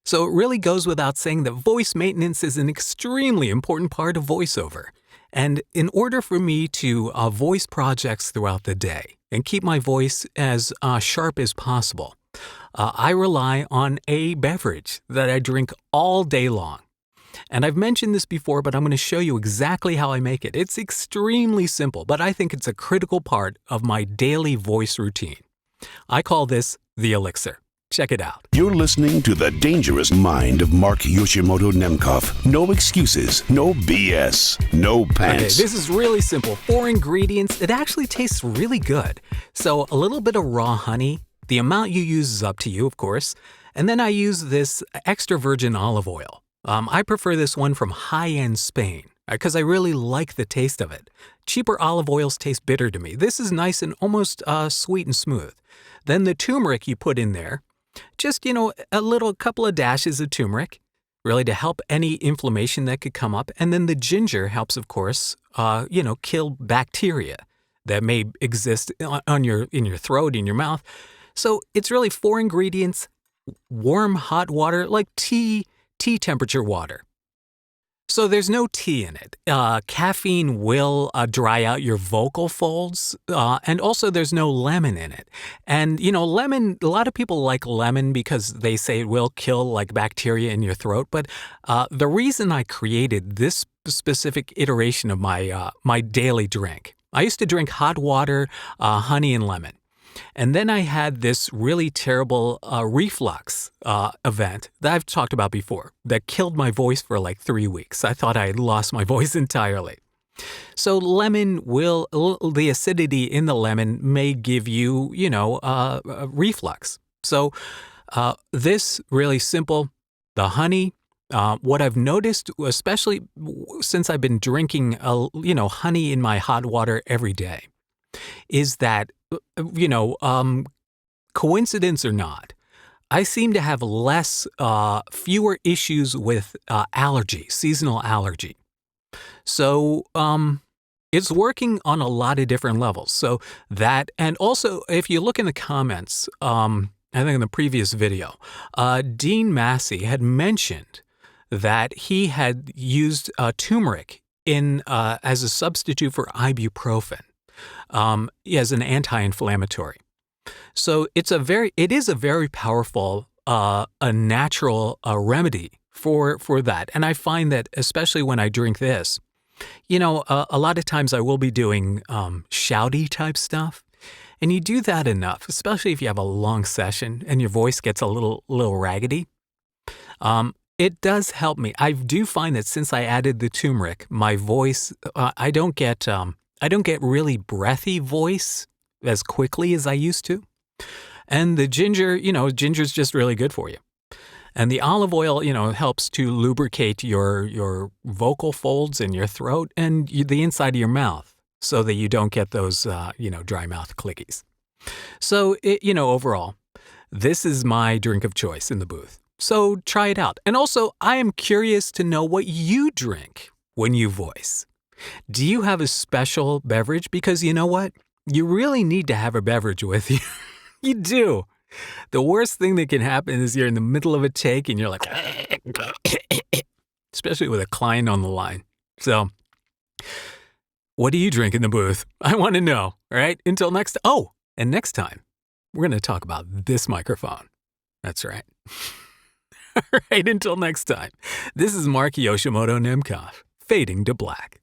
So it really goes without saying that voice maintenance is an extremely important part of voiceover. And in order for me to voice projects throughout the day and keep my voice as sharp as possible, I rely on a beverage that I drink all day long. And I've mentioned this before, but I'm going to show you exactly how I make it. It's extremely simple, but I think it's a critical part of my daily voice routine. I call this the Elixer. Check it out. You're listening to The Dangerous Mind of Mark Yoshimoto Nemcoff. No excuses, no BS, no pants. Okay, this is really simple. 4 ingredients. It actually tastes really good. So a little bit of raw honey. The amount you use is up to you, of course. And then I use this extra virgin olive oil. I prefer this one from high-end Spain because I really like the taste of it. Cheaper olive oils taste bitter to me. This is nice and almost sweet and smooth. Then the turmeric you put in there. Just, a couple of dashes of turmeric, really to help any inflammation that could come up. And then the ginger helps, of course, kill bacteria that may exist in your throat, in your mouth. So it's really 4 ingredients, warm, hot water, like tea temperature water. So there's no tea in it. Caffeine will dry out your vocal folds, and also there's no lemon in it. And, lemon, a lot of people like lemon because they say it will kill like bacteria in your throat. But the reason I created this specific iteration of my daily drink, I used to drink hot water, honey, and lemon. And then I had this really terrible reflux event that I've talked about before that killed my voice for like 3 weeks. I thought I had lost my voice entirely. So the acidity in the lemon may give you, reflux. So this really simple, the honey. What I've noticed, especially since I've been drinking, honey in my hot water every day, is that, coincidence or not, I seem to have fewer issues with allergy, seasonal allergy. So it's working on a lot of different levels. So that, and also if you look in the comments, I think in the previous video, Dean Massey had mentioned that he had used turmeric as a substitute for ibuprofen. As an anti-inflammatory. So it is a very powerful, a natural remedy for that. And I find that especially when I drink this, a lot of times I will be doing shouty type stuff. And you do that enough, especially if you have a long session and your voice gets a little raggedy. It does help me. I do find that since I added the turmeric, my voice, I don't get really breathy voice as quickly as I used to. And the ginger, ginger's just really good for you. And the olive oil, helps to lubricate your vocal folds in your throat and the inside of your mouth so that you don't get those, dry mouth clickies. So, overall, this is my drink of choice in the booth. So try it out. And also, I am curious to know what you drink when you voice. Do you have a special beverage? Because you know what? You really need to have a beverage with you. You do. The worst thing that can happen is you're in the middle of a take and you're like, especially with a client on the line. So what do you drink in the booth? I want to know, all right? Until next time. Oh, and next time, we're going to talk about this microphone. That's right. All right, until next time. This is Mark Yoshimoto Nemcoff, fading to black.